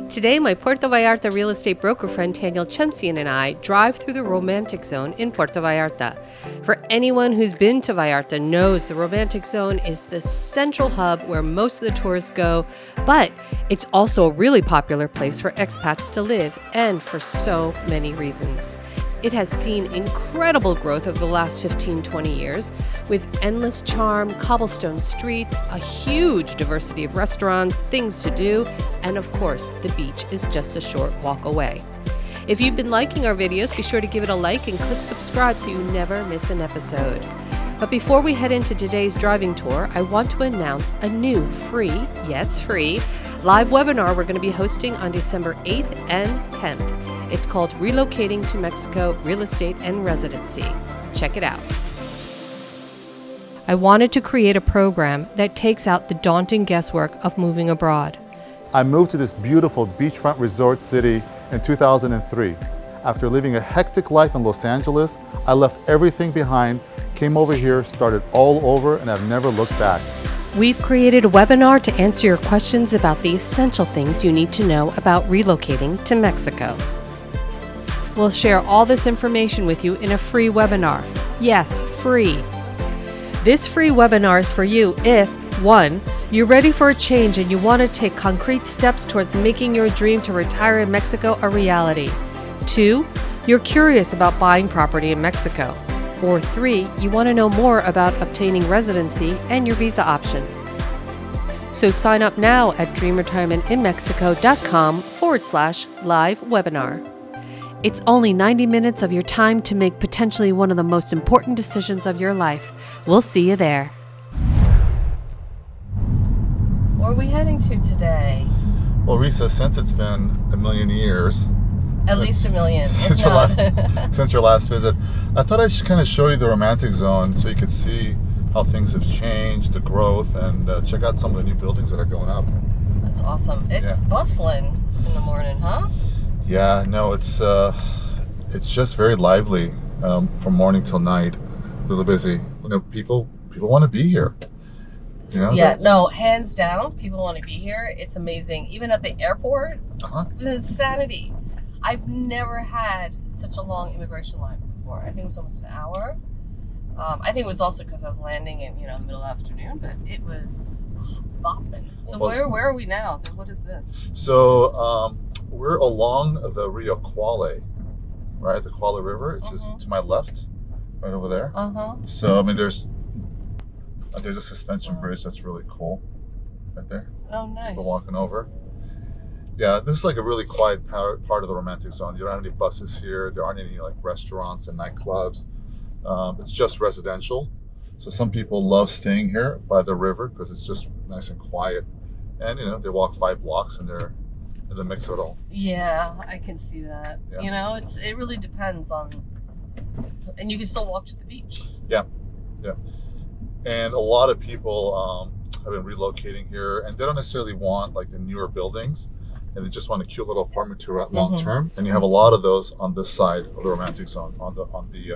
Today, my Puerto Vallarta real estate broker friend Taniel Chemsian and I drive through the romantic zone in Puerto Vallarta. For anyone who's been to Vallarta knows the romantic zone is the central hub where most of the tourists go, but it's also a really popular place for expats to live, and for so many reasons. It has seen incredible growth over the last 15-20 years, with endless charm, cobblestone streets, a huge diversity of restaurants, things to do, and of course, the beach is just a short walk away. If you've been liking our videos, be sure to give it a like and click subscribe so you never miss an episode. But before we head into today's driving tour, I want to announce a new free, yes free, live webinar we're going to be hosting on December 8th and 10th. It's called Relocating to Mexico, Real Estate and Residency. Check it out. I wanted to create a program that takes out the daunting guesswork of moving abroad. I moved to this beautiful beachfront resort city in 2003. After living a hectic life in Los Angeles, I left everything behind, came over here, started all over, and I've never looked back. We've created a webinar to answer your questions about the essential things you need to know about relocating to Mexico. We'll share all this information with you in a free webinar. Yes, free. This free webinar is for you if, 1, you're ready for a change and you want to take concrete steps towards making your dream to retire in Mexico a reality. 2, you're curious about buying property in Mexico. Or 3, you want to know more about obtaining residency and your visa options. So sign up now at dreamretirementinmexico.com/live webinar. It's only 90 minutes of your time to make potentially one of the most important decisions of your life. We'll see you there. Where are we heading to today? Well, Risa, since it's been a million years, At least a million. since your last visit, I thought I'd just kind of show you the romantic zone so you could see how things have changed, the growth, and check out some of the new buildings that are going up. That's awesome. It's bustling in the morning, huh? Yeah, no, it's just very lively from morning till night. Really busy. You know, people want to be here. You know, Yeah, no, hands down, people want to be here. It's amazing. Even at the airport, it was insanity. I've never had such a long immigration line before. I think it was almost an hour. I think it was also because I was landing in the middle of the afternoon, but it was bopping. So where are we now? What is this? So we're along the Rio Cuale, right? The Cuale River. It's just to my left, right over there. So I mean, there's a suspension bridge that's really cool, right there. Oh, nice. We're walking over. Yeah, this is like a really quiet part of the romantic zone. You don't have any buses here. There aren't any like restaurants and nightclubs. It's just residential. So some people love staying here by the river because it's just nice and quiet. And they walk 5 blocks and they're in the mix of it all. Yeah, I can see that. Yeah. It really depends on, and you can still walk to the beach. Yeah. And a lot of people have been relocating here, and they don't necessarily want like the newer buildings, and they just want a cute little apartment to rent long term. And you have a lot of those on this side of the romantic zone, on the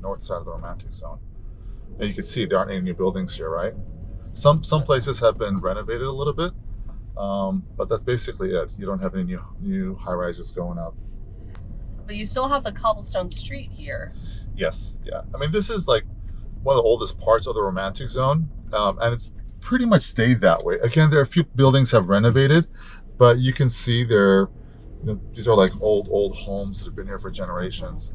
north side of the romantic zone. And you can see there aren't any new buildings here, right? Some places have been renovated a little bit, but that's basically it. You don't have any new high rises going up. But you still have the cobblestone street here. Yes, yeah. I mean, this is like one of the oldest parts of the romantic zone, and it's pretty much stayed that way. Again, there are a few buildings have renovated, but you can see these are like old homes that have been here for generations.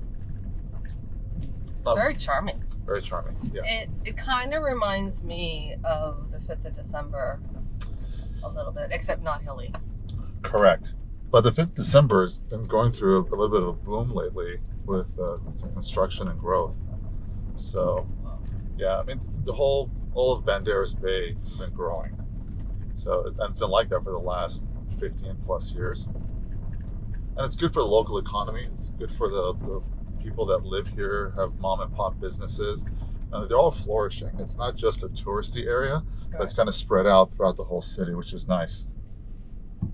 It's very charming. Very charming, yeah. It kind of reminds me of the 5th of December a little bit, except not hilly. Correct. But the 5th of December has been going through a little bit of a boom lately with some construction and growth. So, yeah, I mean, all of Banderas Bay has been growing. So, and it's been like that for the last 15 plus years. And it's good for the local economy. It's good for the people that live here, have mom and pop businesses. They're all flourishing. It's not just a touristy area, but it's kind of spread out throughout the whole city, which is nice.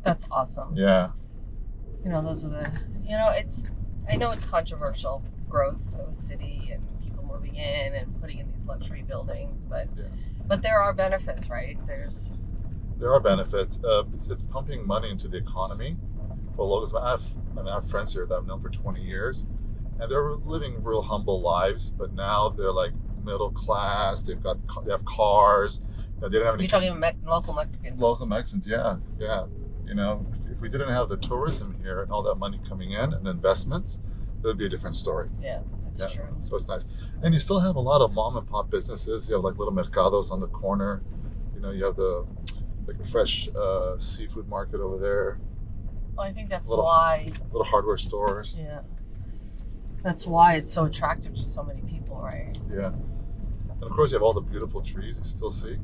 That's awesome. Yeah. Those are I know it's controversial, growth of a city and people moving in and putting in these luxury buildings, but there are benefits, right? There are benefits. It's pumping money into the economy, for locals. I have friends here that I've known for 20 years, and they're living real humble lives. But now they're like middle class. They have cars. They don't have any. You're talking local Mexicans. Local Mexicans, yeah. If we didn't have the tourism here and all that money coming in and investments, it would be a different story. Yeah, that's true. So it's nice. And you still have a lot of mom and pop businesses. You have like little mercados on the corner. You have the fresh seafood market over there. Well, I think that's why. Little hardware stores. Yeah. That's why it's so attractive to so many people, right? Yeah. And of course, you have all the beautiful trees you still see.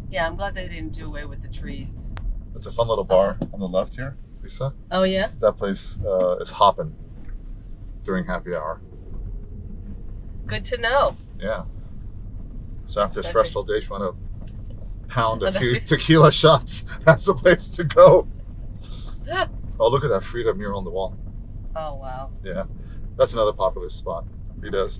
Yeah, I'm glad they didn't do away with the trees. It's a fun little bar on the left here, Lisa. Oh, yeah? That place is hopping during happy hour. Good to know. Yeah. So after a stressful day, if you want to pound a few tequila shots, that's the place to go. Oh, look at that Frida mural on the wall. Oh, wow. Yeah. That's another popular spot. Frida's.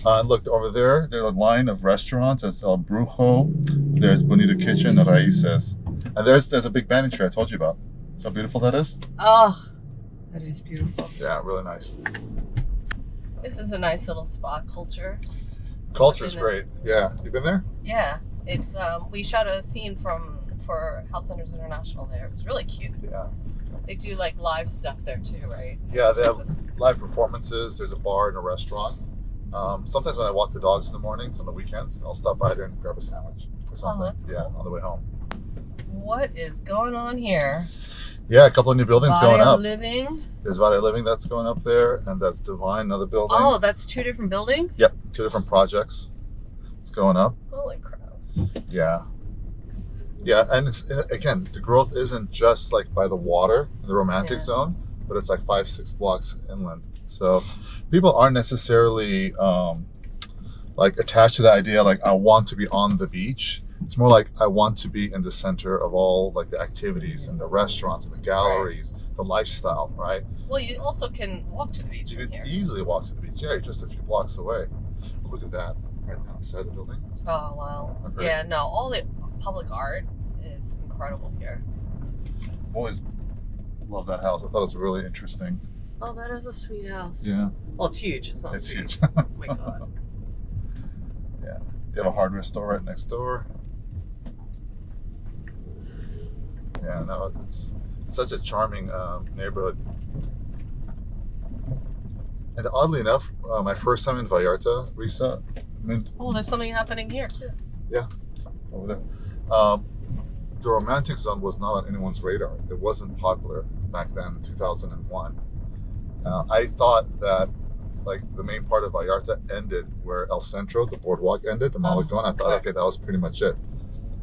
And look, over there, there's a line of restaurants. It's El Brujo. There's Bonita Kitchen, Raíces. And there's a big banyan tree I told you about. See how beautiful that is? Oh, that is beautiful. Yeah, really nice. This is a nice little spa culture. Culture's great. Yeah. You been there? Yeah. It's we shot a scene for House Hunters International there. It was really cute. Yeah. They do like live stuff there too, right? Yeah, they have live performances. There's a bar and a restaurant. Sometimes when I walk the dogs in the mornings on the weekends, I'll stop by there and grab a sandwich or something. Oh, that's cool. Yeah, on the way home. What is going on here? Yeah, a couple of new buildings going up. Living. There's Valley Living that's going up there, and that's Divine, another building. Oh, that's two different buildings? Yep, two different projects. It's going up. Holy crap. Yeah. Yeah, and it's again, the growth isn't just like by the water in the romantic zone, but it's like 5-6 blocks inland. So people aren't necessarily like attached to the idea like I want to be on the beach. It's more like I want to be in the center of all like the activities and the restaurants and the galleries, the lifestyle, right? Well, you also can walk to the beach You from could here. easily walk to the beach. Yeah, you're just a few blocks away. Look at that right now inside the building. Oh, wow. Yeah, no, all the public art is incredible here. Always love that house. I thought it was really interesting. Oh, that is a sweet house. Yeah. Well, it's huge. It's not It's sweet. huge. Oh my God. Yeah. You have a hardware store right next door. Yeah, no, it's such a charming neighborhood. And oddly enough, my first time in Vallarta, Risa, Oh, there's something happening here too. Yeah, over there. The romantic zone was not on anyone's radar. It wasn't popular back then in 2001. I thought that like the main part of Vallarta ended where El Centro, the boardwalk ended, the Malecon. I thought, okay, that was pretty much it.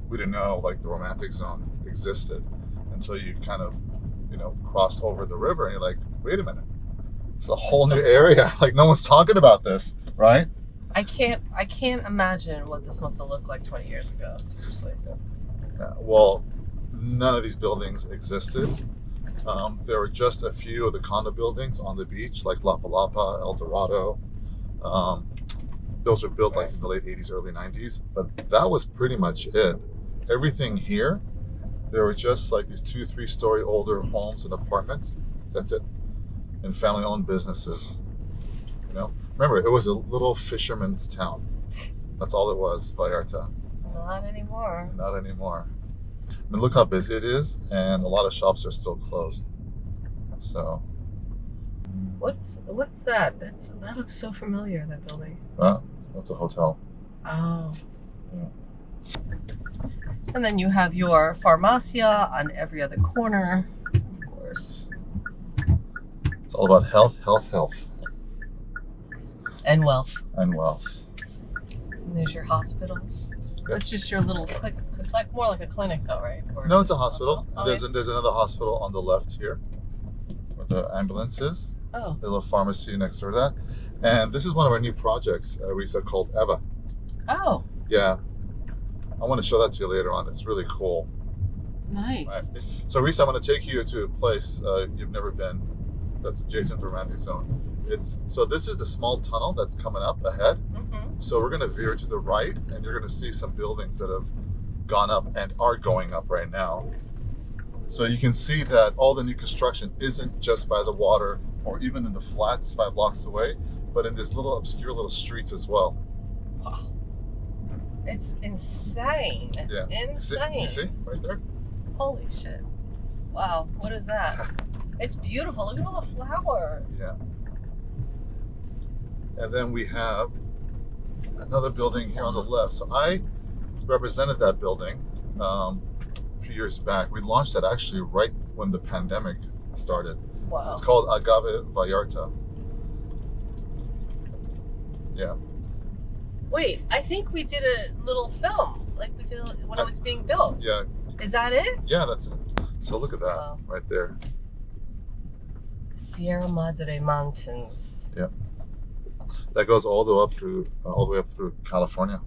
We didn't know like the romantic zone existed until you kind of, crossed over the river and you're like, wait a minute, it's a whole new area. Like no one's talking about this, right? I can't imagine what this must have looked like 20 years ago. Seriously. Yeah, well, none of these buildings existed. There were just a few of the condo buildings on the beach, like La Palapa, El Dorado. Those were built like in the late 80s, early 90s, but that was pretty much it. Everything here, there were just like these 2-3 story older homes and apartments. That's it. And family-owned businesses. Remember, it was a little fisherman's town. That's all it was, Vallarta. Not anymore. Not anymore. I mean, look how busy it is, and a lot of shops are still closed. So. What is that? That looks so familiar. That building. That's a hotel. Oh. Yeah. And then you have your farmacia on every other corner, of course. It's all about health, health, health. And wealth. And wealth. And there's your hospital. Yep. That's just your little clinic. It's like more like a clinic, though, right? Or No, it's a hospital. Oh, There's another hospital on the left here, where the ambulance is. Oh. The little pharmacy next door to that. And this is one of our new projects, Risa, called Eva. Oh. Yeah. I want to show that to you later on. It's really cool. Nice. Right. So, Risa, I'm going to take you to a place you've never been that's adjacent to the romantic zone. So this is the small tunnel that's coming up ahead. Mm-hmm. So we're going to veer to the right, and you're going to see some buildings that have gone up and are going up right now. So you can see that all the new construction isn't just by the water or even in the flats 5 blocks away, but in these little obscure little streets as well. Wow. It's insane. Yeah. Insane. You see? Right there? Holy shit. Wow. What is that? It's beautiful. Look at all the flowers. Yeah. And then we have another building here on the left. So I represented that building a few years back. We launched that actually right when the pandemic started. Wow. So it's called Agave Vallarta. Yeah. Wait, I think we did a little film. Like we did when it was being built. Yeah. Is that it? Yeah, that's it. So look at that right there. Sierra Madre Mountains. Yeah. That goes all the way up through California.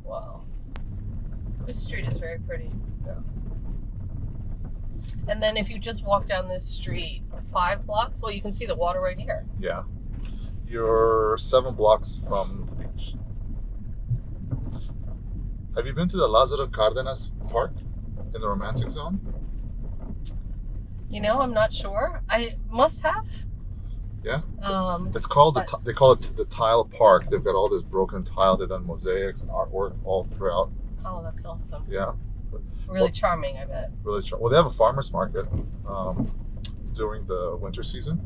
Wow. This street is very pretty. Yeah. And then if you just walk down this street 5 blocks, well, you can see the water right here. Yeah. You're 7 blocks from the beach. Have you been to the Lázaro Cárdenas Park in the Romantic Zone? You know, I'm not sure. I must have. Yeah. It's called they call it the Tile Park. They've got all this broken tile. They've done mosaics and artwork all throughout. Oh, that's awesome. Yeah. Really charming, I bet. Really charming. Well, they have a farmer's market during the winter season.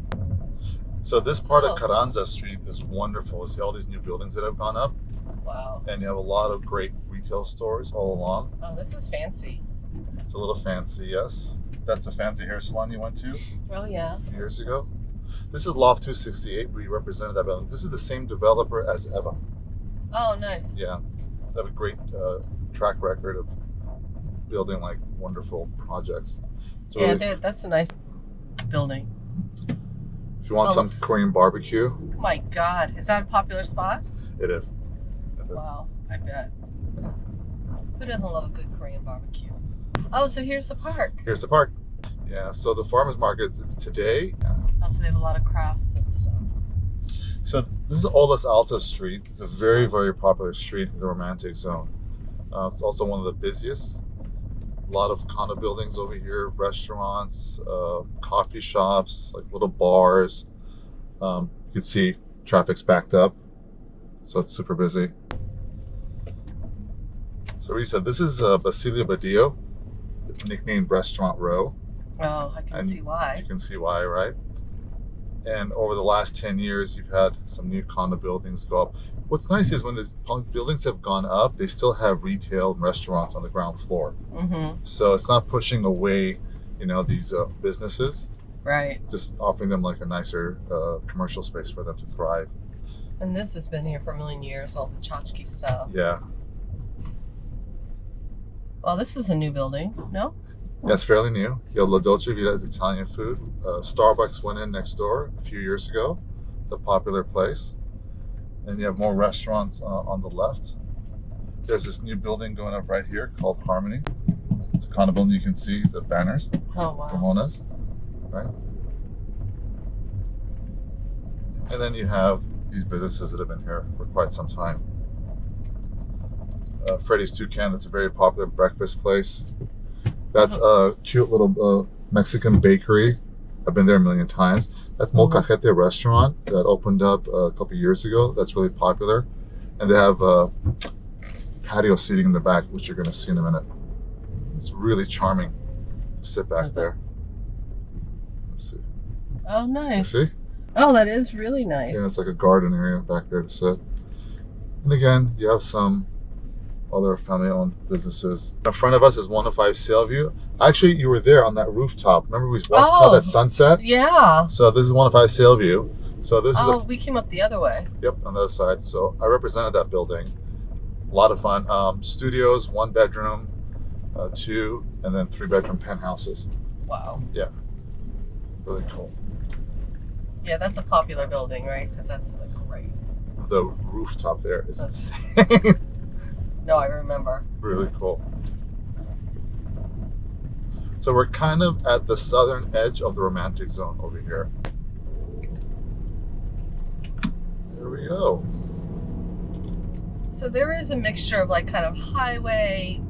So this part of Carranza Street is wonderful. You see all these new buildings that have gone up. Wow. And you have a lot of great retail stores all along. Oh, this is fancy. It's a little fancy, yes. That's the fancy hair salon you went to Oh, yeah. a few years ago. This is Loft 268. We represented that building. This is the same developer as Eva. Oh, nice. Yeah. They have a great track record of building like wonderful projects. So Yeah, really, that's a nice building. if you want some Korean barbecue, Oh my God. Is that a popular spot? it is. Wow, I bet. Who doesn't love a good Korean barbecue? Oh, so here's the park. Here's the park. Yeah, so the farmers market, it's today. Also, they have a lot of crafts and stuff. So this is Olas Alta Street. It's a very, very popular street in the Romantic Zone. It's also one of the busiest. A lot of condo buildings over here, restaurants, coffee shops, like little bars. You can see traffic's backed up, so it's super busy. So we said this is Basilio Badillo. It's nicknamed Restaurant Row. Oh, I can see why. You can see why, right? And over the last 10 years, you've had some new condo buildings go up. What's nice is when the buildings have gone up, they still have retail and restaurants on the ground floor. Mm-hmm. So it's not pushing away, these businesses. Right. Just offering them like a nicer commercial space for them to thrive. And this has been here for a million years, all the tchotchke stuff. Yeah. Well, this is a new building, no? Yeah, it's fairly new. You have La Dolce Vita, Italian food. Starbucks went in next door a few years ago. It's a popular place. And you have more restaurants on the left. There's this new building going up right here called Harmony. It's a condo building. You can see the banners. Oh, wow. Ramona's, right? And then you have these businesses that have been here for quite some time. Freddy's Toucan, that's a very popular breakfast place. That's a cute little Mexican bakery. I've been there a million times. That's Molcajete restaurant that opened up a couple years ago. That's really popular. And they have patio seating in the back, which you're going to see in a minute. It's really charming to sit back there. Let's see. Oh, nice. You see? Oh, that is really nice. Yeah, it's like a garden area back there to sit. And again, you have some other family-owned businesses. In front of us is 105 Sailview. Actually, you were there on that rooftop. Remember we saw that sunset? Yeah. So this is 105 Sailview. So this is we came up the other way. Yep, on the other side. So I represented that building. A lot of fun. Studios, 1 bedroom, 2, and then 3-bedroom penthouses. Wow. Yeah. Really cool. Yeah, that's a popular building, right? Because that's great. The rooftop there is insane. No, I remember. Really cool. So we're kind of at the southern edge of the Romantic Zone over here. There we go. So there is a mixture of kind of highway,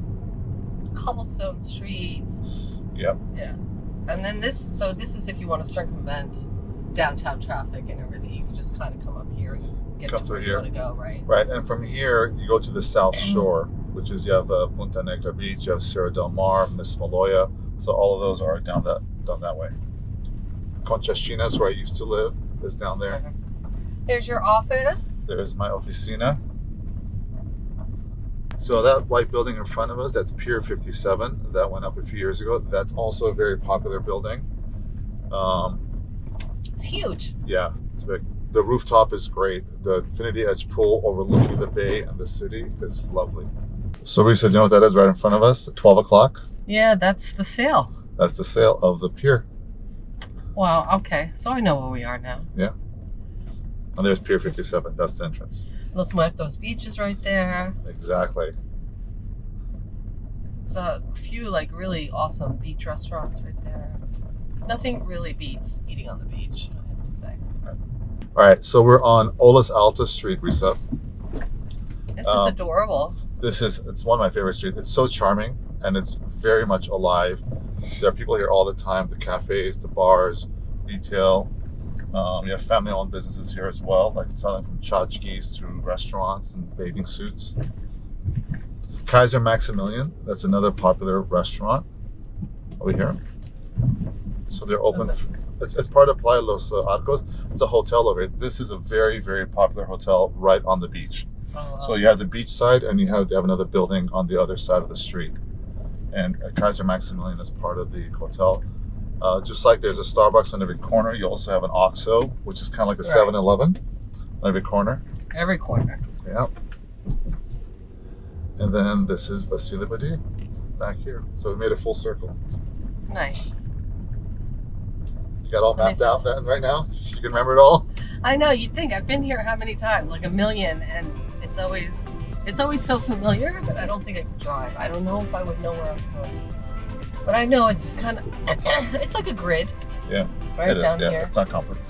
cobblestone streets. Yep. Yeah. And then this is if you want to circumvent downtown traffic and everything, you can just kind of come up here and get Come to through where here. you want to go, right? Right, and from here you go to the South Shore, which is you have Punta Negra Beach, you have Sierra del Mar, Miss Maloya. So all of those are down that way. Conchas Chinas, where I used to live, is down there. Okay. Here's your office. There's my oficina. So that white building in front of us, that's Pier 57. That went up a few years ago. That's also a very popular building. It's huge. Yeah, it's big. The rooftop is great. The Infinity Edge pool overlooking the bay and the city is lovely. So we said, you know what that is right in front of us? At 12 o'clock? Yeah, that's the sale. That's the sail of the pier. Wow, okay. So I know where we are now. Yeah. And there's Pier 57. That's the entrance. Los Muertos Beach is right there. Exactly. There's a few like really awesome beach restaurants right there. Nothing really beats eating on the beach, I have to say. All right, so we're on Olas Alta Street, Risa. This is adorable. It's one of my favorite streets. It's so charming and it's very much alive. There are people here all the time. The cafes, the bars, retail. You have family-owned businesses here as well, like selling from tchotchkes to restaurants and bathing suits. Kaiser Maximilian, that's another popular restaurant over here. So they're open. It's part of Playa Los Arcos. It's a hotel over here. This is a very, very popular hotel right on the beach. Oh, wow. So you have the beach side and they have another building on the other side of the street. And Kaiser Maximilian is part of the hotel. Just like there's a Starbucks on every corner, you also have an OXXO, which is kind of like a 7-Eleven on every corner. Every corner. Yeah. And then this is Vasily Badi back here. So we made a full circle. Nice. You got all mapped out right now? You can remember it all? I know, you'd think. I've been here how many times? Like a million, and it's always so familiar, but I don't think I could drive. I don't know if I would know where I was going. But I know it's kind of, it's like a grid. Yeah. Right down here. It's not complicated.